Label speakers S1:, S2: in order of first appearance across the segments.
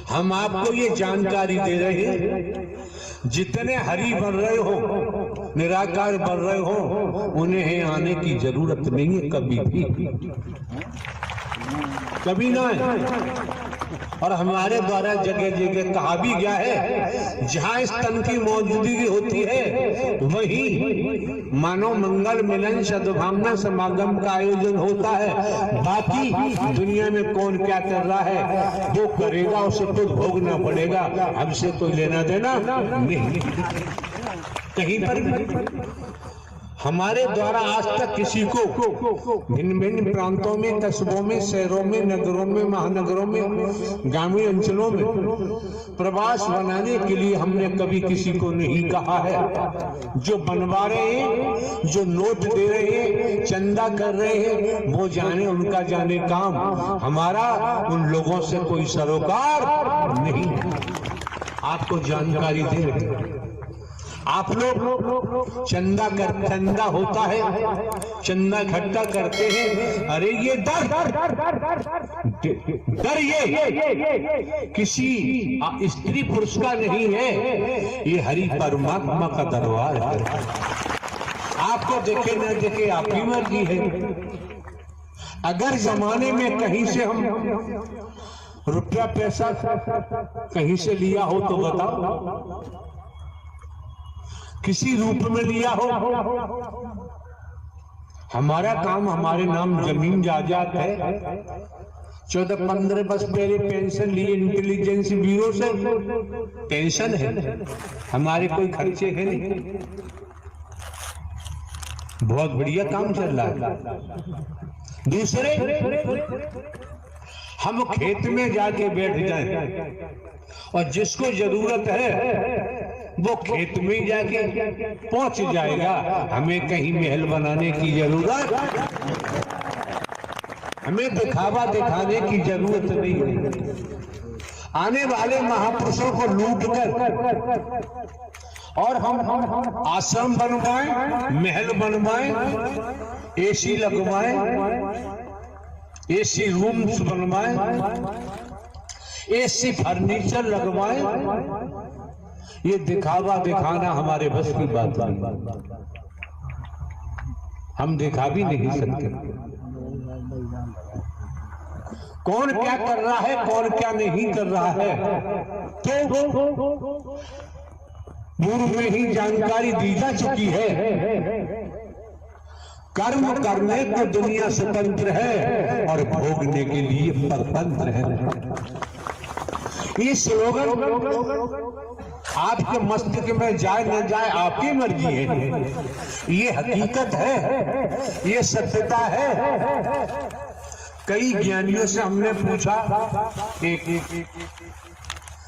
S1: हम आपको ये जानकारी दे रहे हैं, जितने हरि बन रहे हो, निराकार बन रहे हो, उन्हें आने की जरूरत नहीं है कभी भी, कभी ना है। और हमारे द्वारा जगह जगह कहा भी गया है, जहां इस तन की मौजूदगी होती है वहीं मानव मंगल मिलन सद्भावना समागम का आयोजन होता है। बाकी दुनिया में कौन क्या कर रहा है वो करेगा, उसे खुद भोगना पड़ेगा, हमसे कोई लेना देना नहीं। कहीं पर भी हमारे द्वारा आज तक किसी को भिन्न भिन्न प्रांतों में, कस्बों में, शहरों में, नगरों में, महानगरों में, ग्रामीण अंचलों में प्रवास बनाने के लिए हमने कभी किसी को नहीं कहा है। जो बनवा रहे हैं, जो नोट दे रहे हैं, चंदा कर रहे हैं, वो जाने, उनका जाने काम। हमारा उन लोगों से कोई सरोकार नहीं। आपको जानकारी दे रहे हैं, आप लोग चंदा होता है, चंदा इकट्ठा करते हैं। अरे ये डर ये किसी स्त्री पुरुष का नहीं है, ये हरि परमात्मा का दरबार है। आपको देखे न देखे आपकी मर्जी है। अगर जमाने में कहीं से हम रुपया पैसा कहीं से लिया हो तो बताओ, किसी रूप में लिया हो। हमारा काम, हमारे नाम जमीन जायदाद है। 14-15 वर्ष पहले पेंशन लिए इंटेलिजेंस ब्यूरो से, पेंशन है, हमारे कोई खर्चे हैं नहीं, बहुत बढ़िया काम चल रहा है। दूसरे, हम खेत में जाके बैठ जाएं और जिसको जरूरत है वो खेत में जाके पहुंच जाएगा। हमें कहीं महल बनाने की जरूरत, हमें दिखावा दिखाने की जरूरत नहीं है। आने वाले महापुरुषों को लूट कर और हम आश्रम बनवाएं, महल बनवाएं, एसी लगवाएं, एसी रूम्स बनवाएं, एसी फर्नीचर लगवाएं, ये दिखावा दिखाना हमारे बस की बात नहीं। हम दिखा भी नहीं सकते। कौन क्या कर रहा है, कौन क्या नहीं कर रहा है, तो पूर्व में ही जानकारी दी जा चुकी है। कर्म करने को दुनिया स्वतंत्र है और भोगने के लिए परतंत्र है। ये स्लोगन आपके मस्तिष्क में जाए न जाए आपकी मर्जी है। ये हकीकत है, ये सत्यता है। कई ज्ञानियों से हमने पूछा, एक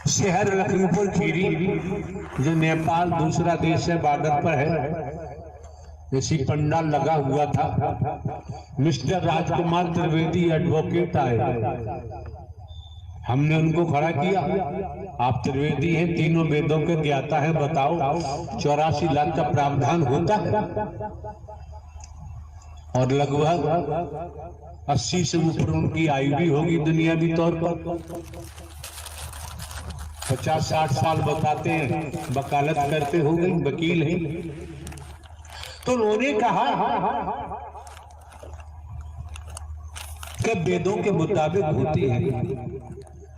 S1: शहर लखनपुर खीरी जो नेपाल दूसरा देश है, बॉर्डर पर है, इसी पंडाल लगा हुआ था। मिस्टर राजकुमार त्रिवेदी एडवोकेट आए, हमने उनको खड़ा किया, आप त्रिवेदी हैं, तीनों वेदों के ज्ञाता हैं, बताओ 84 लाख का प्रावधान होता है और लगभग 80 से ऊपर उनकी आयु भी होगी दुनियावी तौर पर। 50-60 साल बताते हैं, वकालत करते हो गई, वकील हैं। तो उन्होंने कहा कि वेदों के मुताबिक होती है।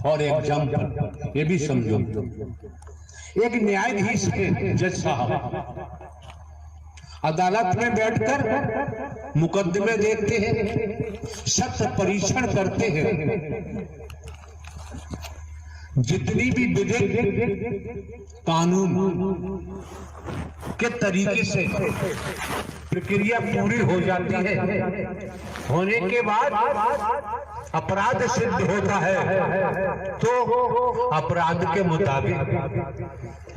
S1: फॉर एग्जाम्पल, ये भी समझो, एक न्यायाधीश है, जज साहब अदालत में बैठकर मुकदमे देखते हैं, सत्य परीक्षण करते हैं। जितनी भी विधिक कानून के तरीके से प्रक्रिया पूरी हो जाती है, होने के बाद अपराध सिद्ध होता है तो अपराध के मुताबिक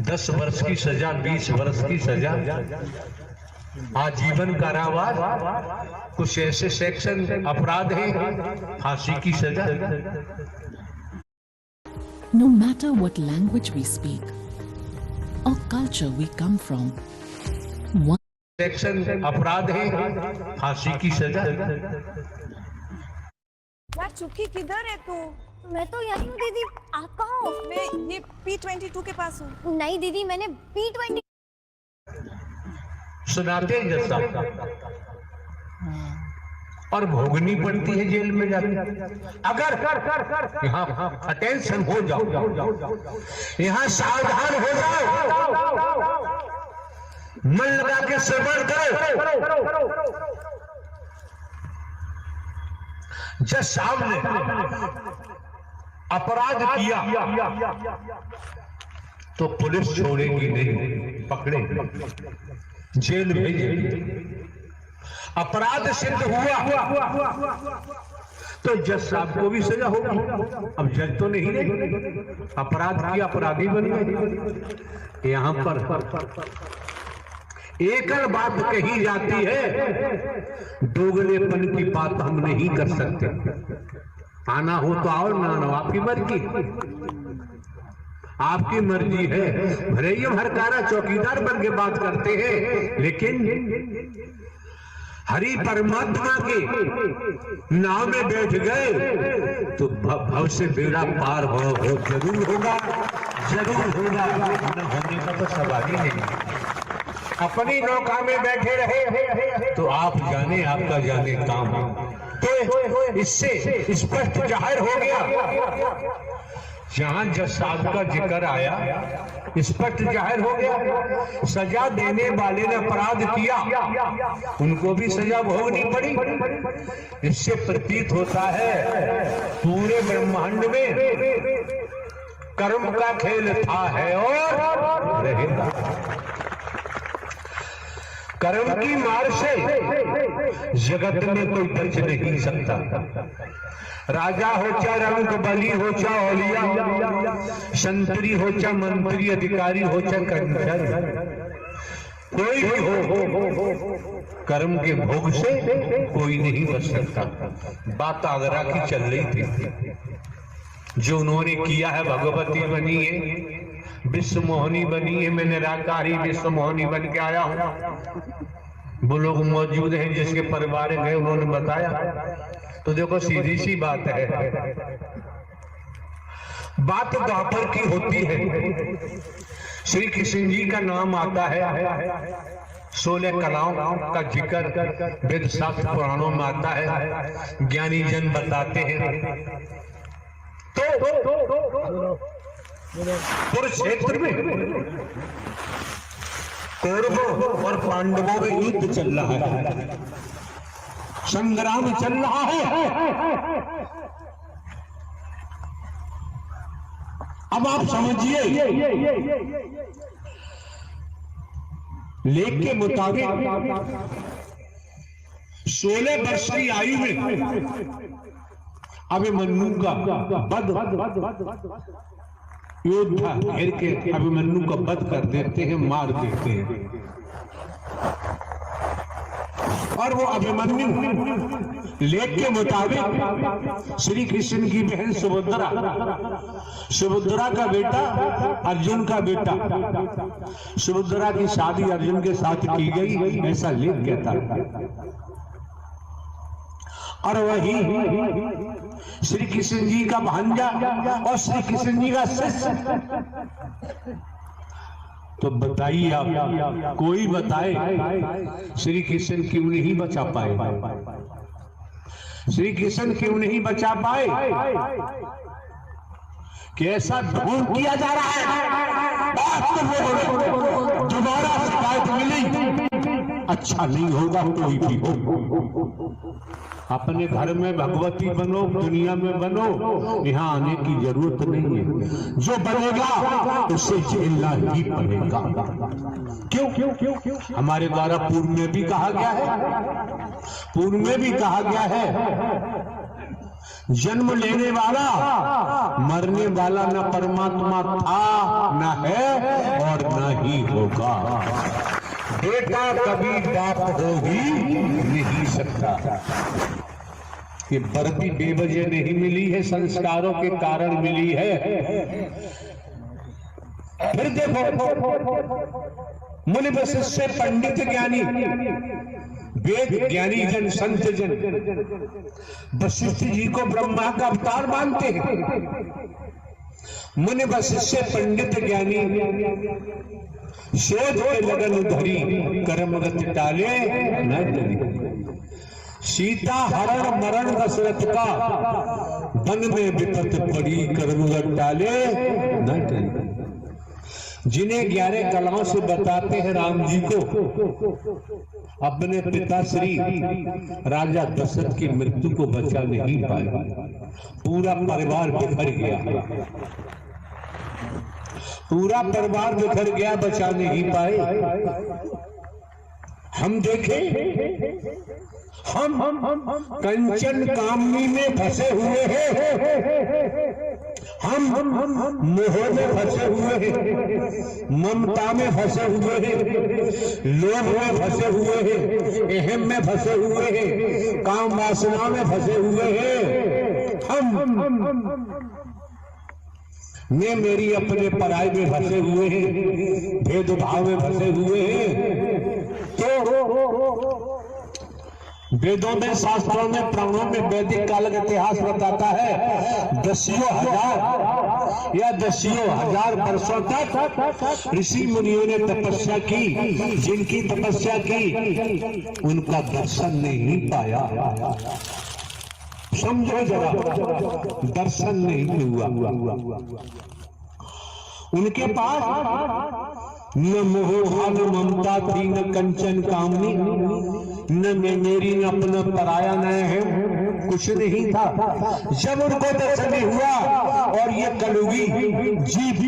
S1: 10 वर्ष की सजा, 20 वर्ष की सजा, आजीवन कारावास, कुछ ऐसे सेक्शन अपराध हैं फांसी की सजा।
S2: No matter what language we speak or culture we come from, one
S1: section अपराध है फांसी की सजा।
S3: यार चुकी किधर है तू? मैं तो यही हूँ दीदी, आप कहाँ हो?
S4: मैं ये P22 के पास हूँ।
S3: नहीं दीदी, मैंने P20
S1: सुनाते हैं जैसा और भोगनी पड़ती है जेल में जाकर। अगर यहाँ अटेंशन हो जाओ, यहाँ सावधान हो जाओ, मन लगा के श्रवण करो। जज साहब ने अपराध किया तो पुलिस छोड़ेगी नहीं, पकड़ेगी, जेल भेजेगी। अपराध सिद्ध हुआ तो जज साहब को भी सजा होगी। अब जज तो नहीं रहेगी, अपराध किया अपराधी बन गए। यहाँ पर एकल बात कही जाती है, दोगलेपन की बात हम नहीं कर सकते। आना हो तो आओ, ना ना आपकी मर्जी, आपकी मर्जी है। भले ही हम हरकारा चौकीदार बन के बात करते हैं, लेकिन हरि परमात्मा के नाम में बैठ गए तो भव से बेड़ा पार हो जरूर होगा, जरूर होगा। न होने का तो सवाल ही नहीं। अपनी नौका में बैठे रहे तो आप जाने, आपका जाने काम। तो इससे स्पष्ट जाहिर हो गया, जहां जज साहब का जिक्र आया, स्पष्ट जाहिर हो गया, सजा देने वाले ने अपराध किया, उनको भी सजा भोगनी पड़ी। इससे प्रतीत होता है पूरे ब्रह्मांड में कर्म का खेल था, है और रहेगा। कर्म की मार से जगत में कोई बच नहीं सकता। राजा हो चा रंग बली हो चा औलिया, संतरी हो चा मंत्री, अधिकारी हो चा कर्मचारी, कोई भी हो, कर्म के भोग से कोई नहीं बच सकता। बात आगरा की चल रही थी, जो उन्होंने किया है, भगवती बनी है, विश्व मोहनी बनी है, मैं निराकारी विश्व मोहनी बन के आया हूं। वो लोग मौजूद हैं जिसके परिवार गए, उन्होंने बताया। तो देखो सीधी सी बात है, बात द्वापर की होती है। श्री कृष्ण जी का नाम आता है, 16 कलाओं का जिक्र वेद शास्त्र पुराणों में आता है, ज्ञानी जन बताते हैं। तो कुरुक्षेत्र में कौरवों और पांडवों में युद्ध चल रहा है, संग्राम चल रहा है। अब आप समझिए, लेख के मुताबिक 16 वर्ष की आयु में अभिमन्यु का वध, योद्धा घेर के अभिमन्यु का वध कर देते हैं, मार देते हैं। और वो अभिमन्यु लेख के मुताबिक श्री कृष्ण की बहन सुभद्रा, सुभद्रा का बेटा अर्जुन का बेटा, सुभद्रा की शादी अर्जुन के साथ की गई, ऐसा लेख कहता है। और वही श्री कृष्ण जी का भांजा और श्री कृष्ण जी का शिष्य। तो बताइए आप, कोई बताए श्री कृष्ण क्यों नहीं बचा पाए? श्री कृष्ण क्यों नहीं बचा पाए? कैसा ढोंग किया जा रहा है? दोबारा शिकायत मिली, अच्छा नहीं होगा कोई भी हो। अपने घर में भगवती बनो, दुनिया में बनो, यहाँ आने की जरूरत नहीं है। जो बनेगा उसे झेलना ही पड़ेगा। क्यों क्यों क्यों क्यों? हमारे द्वारा पूर्व में भी कहा गया है, पूर्व में भी कहा गया है, जन्म लेने वाला मरने वाला न परमात्मा था, न है और न ही होगा। बेटा कभी बाप हो ही नहीं सकता। ये बर्फी बेवजह नहीं मिली है, संस्कारों के कारण मिली है। फिर देखो मुनि वशिष्ठ पंडित ज्ञानी वेद ज्ञानी जन संत जन वशिष्ठ जी को ब्रह्मा का अवतार मानते हैं। मुनि वशिष्ठ पंडित ज्ञानी शोध के लगन धरी कर्मगत टाले न डरी। सीता हरण मरण दशरथ का वन में विपत पड़ी कर्मगत टाले न डरी। जिन्हें 11 कलाओं से बताते हैं राम जी को, अपने पिता श्री राजा दशरथ की मृत्यु को बचा नहीं पाए। पूरा परिवार बिखर गया, पूरा परिवार बिखर गया, बचा नहीं पाए। हम देखें, हम कंचन कामनी में फंसे हुए हैं, हम मोह में फंसे हुए हैं, ममता में फंसे हुए हैं, लोभ में फंसे हुए हैं, अहम में फंसे हुए हैं, काम वासना में फंसे हुए हैं। हम मैं मेरी अपने पराई में फंसे हुए हैं, भेदभाव में फंसे हुए हैं। तो वेदों में, शास्त्रों में, पुराणों में वैदिक काल का इतिहास बताता है, दसियों हजार या दसियों हजार वर्षों तक ऋषि मुनियों ने तपस्या की। जिनकी तपस्या की उनका दर्शन नहीं पाया। समझो जरा, दर्शन नहीं हुआ। उनके पास न मोह न ममता थी, न कंचन कामनी, न मैं मेरी, न अपना पराया, न है, कुछ नहीं था। जब उनको दर्शन हुआ और ये कलयुगी जीव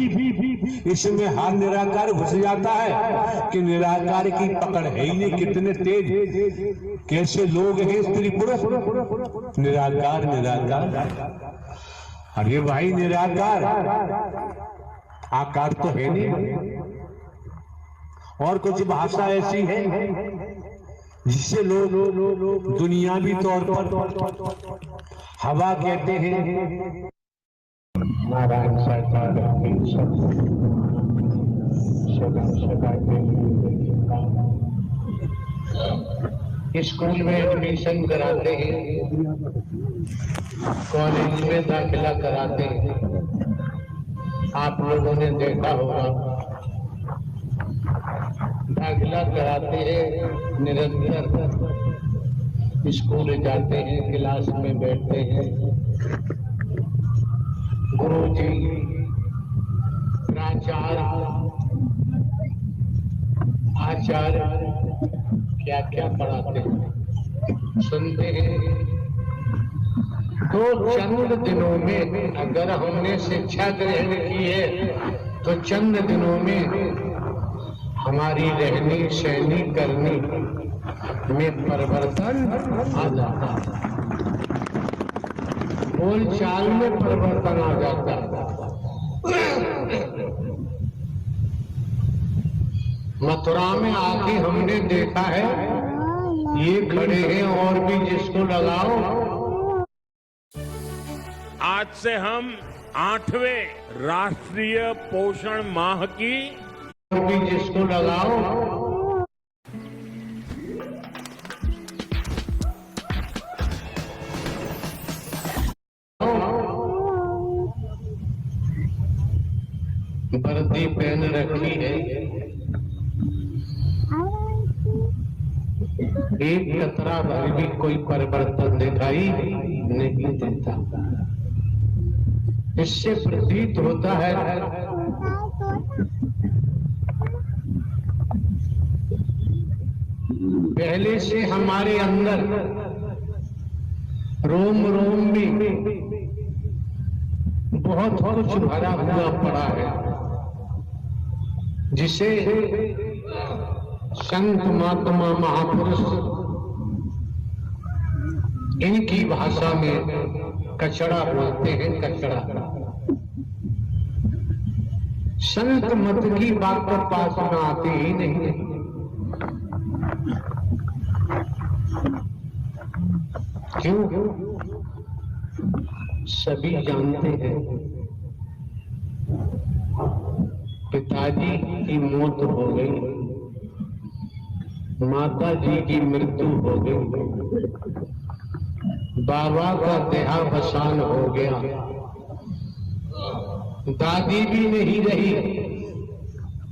S1: इसमें हाथ निराकार घुस जाता है कि निराकार की पकड़ है ही नहीं। कितने तेज, कैसे लोग हैं स्त्री पुरुष, निराकार निराकार। अरे भाई निराकार, आकार तो है नहीं। और कुछ भाषा ऐसी है जिसे लोग दुनियावी तौर पर हवा कहते हैं। नारायण सरकार स्कूल में एडमिशन कराते हैं, कॉलेज में दाखिला कराते हैं। आप लोगों ने देखा होगा, दाखिला कराते हैं, निरंतर स्कूल जाते हैं, क्लास में बैठते हैं। गुरुजी, प्राचार्य, आचार्य क्या क्या पढ़ाते हैं, सुनते हैं। तो चंद दिनों में अगर हमने शिक्षा ग्रहण की है तो चंद दिनों में हमारी रहनी शैली करनी में परिवर्तन आ जाता है, बोल चाल में परिवर्तन आ जाता है। मथुरा में आके हमने देखा है, ये खड़े हैं और भी जिसको लगाओ।
S5: आज से हम 8वें राष्ट्रीय पोषण माह की
S1: भी जिसको लगाओ। वर्दी पहन रखी है, एक कतरा भर भी कोई परिवर्तन दिखाई नहीं देता। इससे प्रतीत होता है पहले से हमारे अंदर रोम रोम में बहुत कुछ भरा हुआ पड़ा है, जिसे संत महात्मा महापुरुष इनकी भाषा में कचड़ा बोलते हैं। कचड़ा संत मत की बात पर पास में आती ही नहीं। क्यों? सभी जानते हैं पिताजी की मौत हो गई, माता जी की मृत्यु हो गई, बाबा का देहावसान हो गया, दादी भी नहीं रही,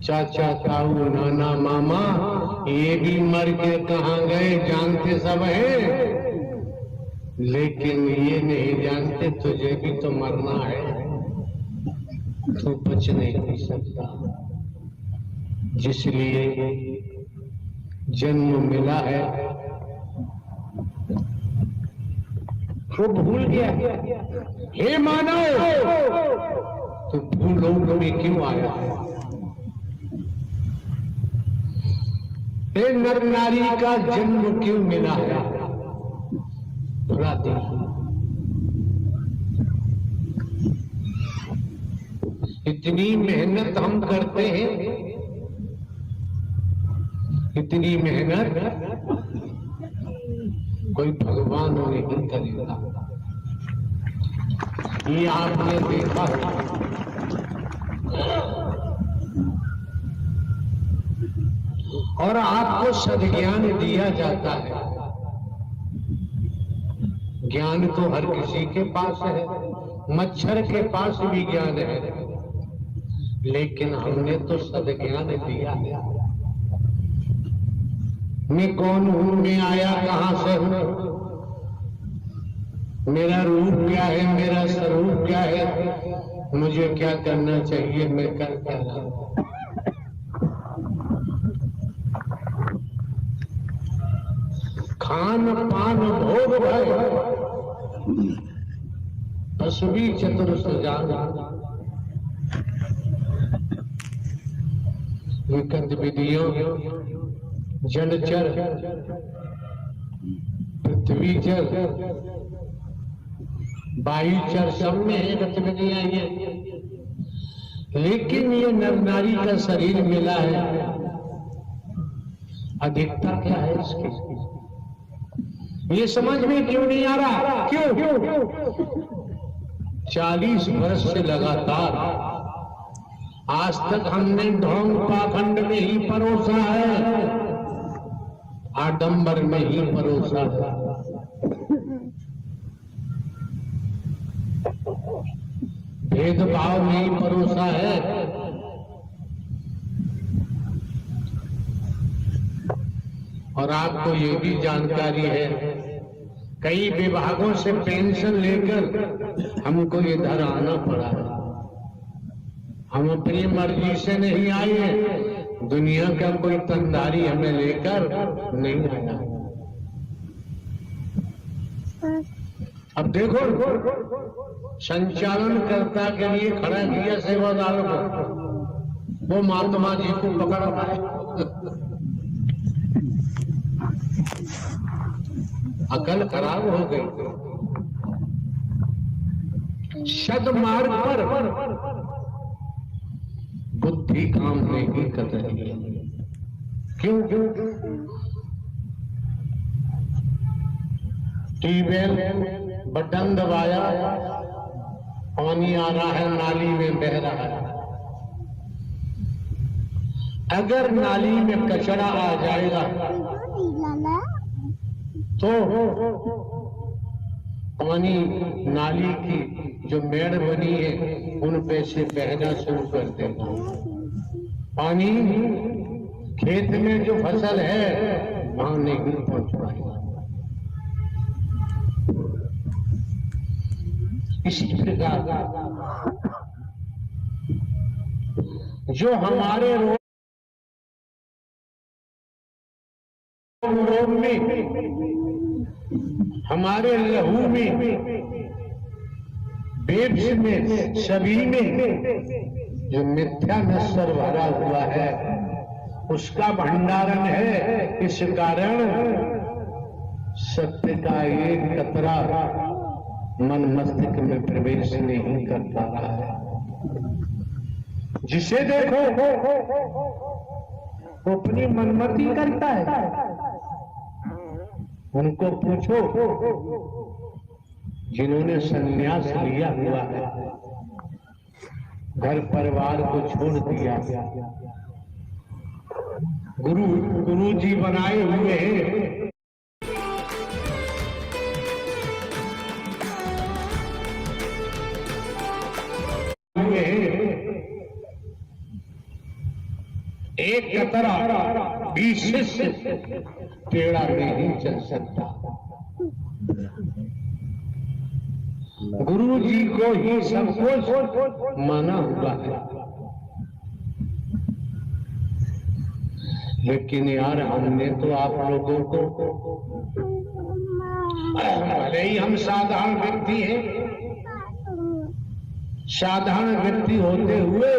S1: चाचा ताऊ नाना मामा ये भी मर के कहाँ गए जानते सब हैं, लेकिन ये नहीं जानते तुझे भी तो मरना है, तू बच नहीं सकता। जिसलिए जन्म मिला है वो भूल गया। हे मानव, तो भूलोक में क्यों आया है? हे नर नारी का जन्म क्यों मिला है? थोड़ा देखो, इतनी मेहनत हम करते हैं, इतनी मेहनत कोई भगवान नहीं करेगा। ये आपने देखा है, और आपको सद्ज्ञान दिया जाता है। ज्ञान तो हर किसी के पास है, मच्छर के पास भी ज्ञान है, लेकिन हमने तो सद्ज्ञान दिया है। मैं कौन हूं, मैं आया कहां से हूं, मेरा रूप क्या है, मेरा स्वरूप क्या है, मुझे क्या करना चाहिए, मैं कर क्या रहा हूं। खान पान भोग भय असुभी चतुर सुजान, विकट विधियों जलचर पृथ्वीचर वायुचर सब में है गतिविधियां ये, लेकिन ये नर नारी का शरीर मिला है, अधिकता क्या है इसकी, ये समझ में क्यों नहीं आ रहा? क्यों? 40 वर्ष से लगातार आज तक हमने ढोंग पाखंड में ही परोसा है, आडंबर में ही परोसा है, भेदभाव में ही परोसा है। और आपको ये भी जानकारी है, कई विभागों से पेंशन लेकर हमको इधर आना पड़ा है। हम अपनी मर्जी से नहीं आए हैं, दुनिया का कोई तंदारी हमें लेकर नहीं आया। अब देखो, संचालन कर्ता के लिए खड़ा किया सेवादार को, वो महात्मा जी को पकड़ रहा है। अकल खराब हो गई। सदमार्ग पर बुद्धि काम नहीं कर रही है। क्यों? ट्यूबवेल बटन दबाया, पानी आ रहा है, नाली में बह रहा है। अगर नाली में कचरा आ जाएगा तो पानी, नाली की जो मेड़ बनी है उन पे से बहना शुरू कर देगा। पानी खेत में जो फसल है वहां नहीं पहुंच पाएगा। इसी प्रकार जो हमारे रोग में, हमारे लहू में, बेब्स में, सभी में जो मिथ्या नश्वर भरा हुआ है उसका भंडारण है। इस कारण सत्य का एक कतरा मन मस्तिष्क में प्रवेश नहीं कर पा रहा है। जिसे देखो वो अपनी मनमर्जी करता है। उनको पूछो जिन्होंने संन्यास लिया हुआ है, घर परिवार को छोड़ दिया, गुरु जी बनाए हुए हैं। एक कतरा 20 शिष्य टेढ़ा नहीं चल सकता। गुरु जी को ही सब कुछ माना हुआ है। लेकिन यार हमने तो आप लोगों को, भले ही हम साधारण व्यक्ति हैं, साधारण व्यक्ति होते हुए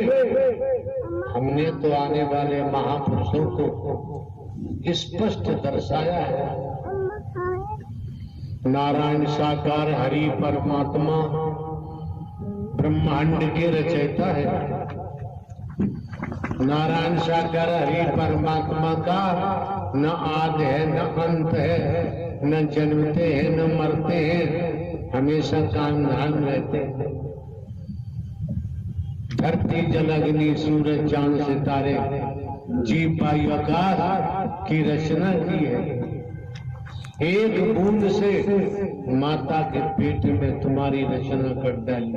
S1: हमने तो आने वाले महापुरुषों को स्पष्ट दर्शाया है। नारायण साकार हरि परमात्मा ब्रह्मांड के रचयिता है। नारायण साकार हरि परमात्मा का न आदि है, न अंत है, न जन्मते हैं न मरते हैं, हमेशा काम धाम रहते हैं। धरती जल अग्नि सूरज चांद सितारे जीव वायु आकाश की रचना की है। एक बूंद से माता के पेट में तुम्हारी रचना कर डाली।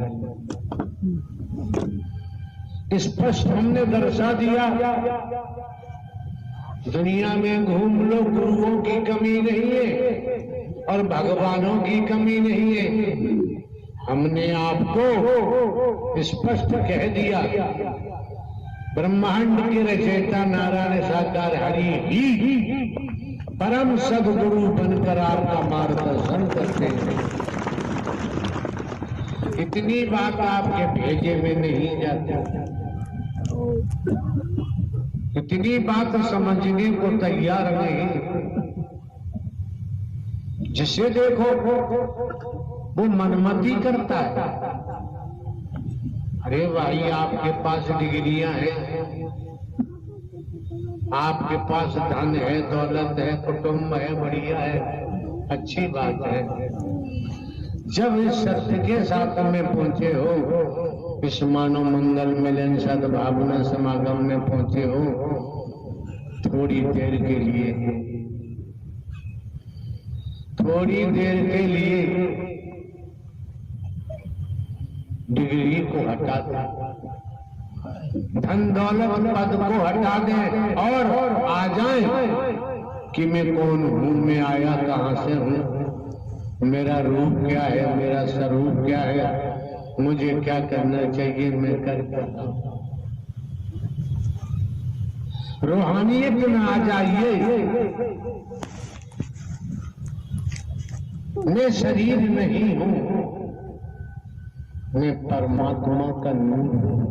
S1: स्पष्ट हमने दर्शा दिया। दुनिया में घूम लो, गुरुओं की कमी नहीं है और भगवानों की कमी नहीं है। हमने आपको स्पष्ट कह दिया, ब्रह्मांड के रचयिता नारायण साकार हरि ही परम सद्गुरु बनकर आपका मार्गदर्शन करते हैं। इतनी बात आपके भेजे में नहीं जाती, इतनी बात समझने को तैयार नहीं। जिसे देखो वो मनमती करता है। अरे भाई आपके पास डिग्रियां हैं, आपके पास धन है, दौलत है, कुटुंब है, बढ़िया है, अच्छी बात है। जब इस सत्य के साथ में पहुंचे हो, इस मानव मंगल मिलन सद्भावना समागम में पहुंचे हो, थोड़ी देर के लिए, थोड़ी देर के लिए डिग्री को हटा दें, धन दौलत पद को हटा दें और आ जाएं कि मैं कौन हूं, मैं आया कहां से हूं, मेरा रूप क्या है, मेरा स्वरूप क्या है, मुझे क्या करना चाहिए, मैं करता हूं। रूहानियत में आ जाइए। मैं शरीर नहीं हूं, मैं परमात्मा का नूर हूं,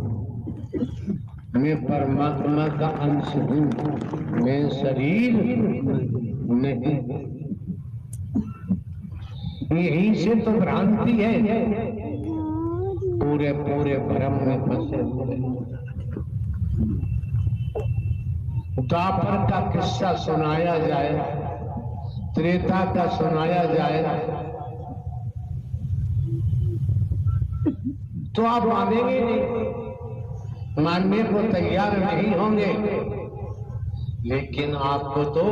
S1: मैं परमात्मा का अंश हूं, मैं शरीर नहीं। यहीं से तो भ्रांति है, पूरे पूरे भ्रम में फंसे हुए। द्वापर का किस्सा सुनाया जाए, त्रेता का सुनाया जाए तो आप मानेंगे नहीं, मानने को तैयार नहीं होंगे। लेकिन आपको तो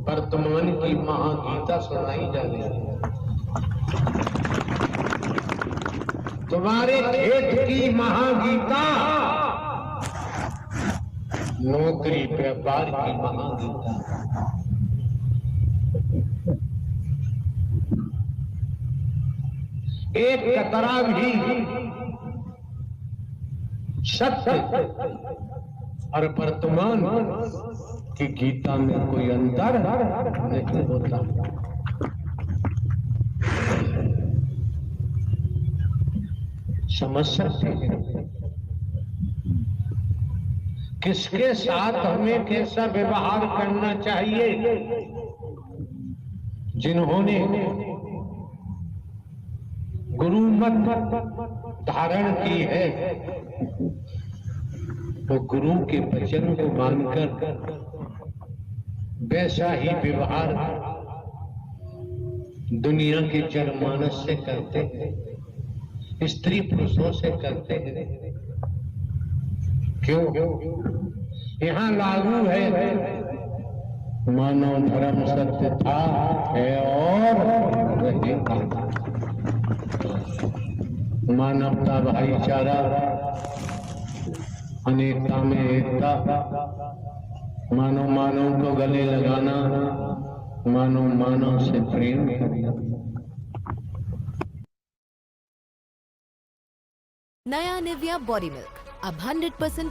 S1: वर्तमान की महागीता सुनाई जा रही है। तुम्हारे खेत की महागीता, नौकरी व्यापार की महागीता, एक कतरा भी सत्य और वर्तमान की गीता में कोई अंतर नहीं होता। समझ सकते हैं किसके साथ हमें कैसा व्यवहार करना चाहिए। जिन्होंने गुरु मत धारण की है, वो गुरु के वचन को मानकर वैसा ही व्यवहार दुनिया के जनमानस से करते हैं, स्त्री पुरुषों से करते हैं। क्यों? यहाँ लागू है मानव धर्म सत्य था, है और रहेगा। मानवता, भाईचारा, अनेकता में एकता, मानव मानव को गले लगाना, मानव मानव से प्रेम करना।
S6: नया निविया बॉडी मिल्क अब 100%